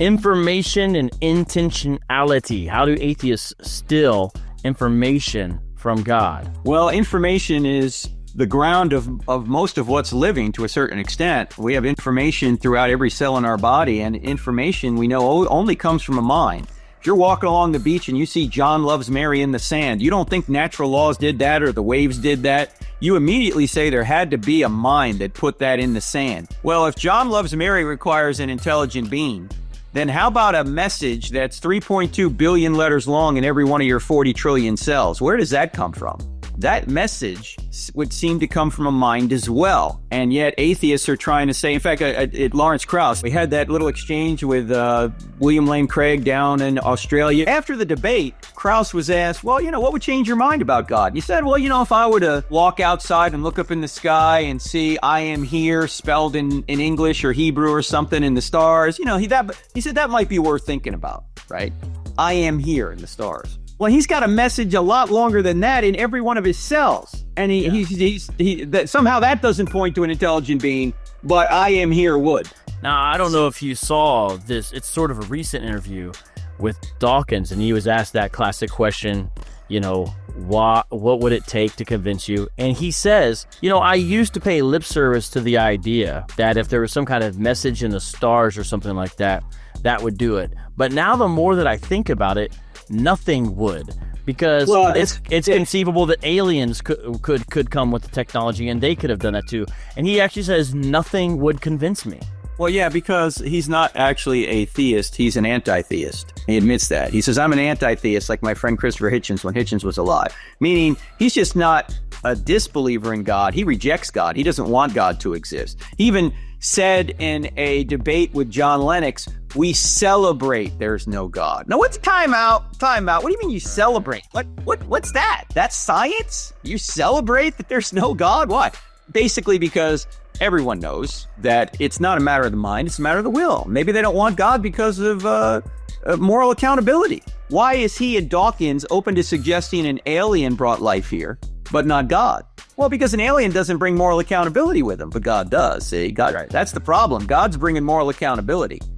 Information and intentionality. How do atheists steal information from God? Well, information is the ground of most of what's living to a certain extent. We have information throughout every cell in our body, and information we know only comes from a mind. If you're walking along the beach and you see John loves Mary in the sand, you don't think natural laws did that or the waves did that. You immediately say there had to be a mind that put that in the sand. Well, if John loves Mary requires an intelligent being, then how about a message that's 3.2 billion letters long in every one of your 40 trillion cells? Where does that come from? That message would seem to come from a mind as well. And yet atheists are trying to say, in fact, at Lawrence Krauss, we had that little exchange with William Lane Craig down in Australia. After the debate, Krauss was asked, well, what would change your mind about God? And he said, well, if I were to walk outside and look up in the sky and see I am here spelled in English or Hebrew or something in the stars, he said that might be worth thinking about, right? I am here in the stars. Well, he's got a message a lot longer than that in every one of his cells. And somehow that doesn't point to an intelligent being, but I am here would. Now, I don't know if you saw this. It's sort of a recent interview with Dawkins, and he was asked that classic question, what would it take to convince you? And he says, I used to pay lip service to the idea that if there was some kind of message in the stars or something like that, that would do it. But now the more that I think about it, nothing would, because it's conceivable that aliens could come with the technology and they could have done that too. And he actually says nothing would convince me. Well, yeah, because he's not actually a theist. He's an anti-theist. He admits that. He says, I'm an anti-theist, like my friend Christopher Hitchens when Hitchens was alive. Meaning he's just not a disbeliever in God. He rejects God. He doesn't want God to exist. He even said in a debate with John Lennox, we celebrate there's no God. Now, what's time out? What do you mean you celebrate? What's that? That's science? You celebrate that there's no God? Why? Basically because everyone knows that it's not a matter of the mind, it's a matter of the will. Maybe they don't want God because of moral accountability. Why is he and Dawkins open to suggesting an alien brought life here, but not God? Well, because an alien doesn't bring moral accountability with him, but God does. See, God, right. That's the problem. God's bringing moral accountability.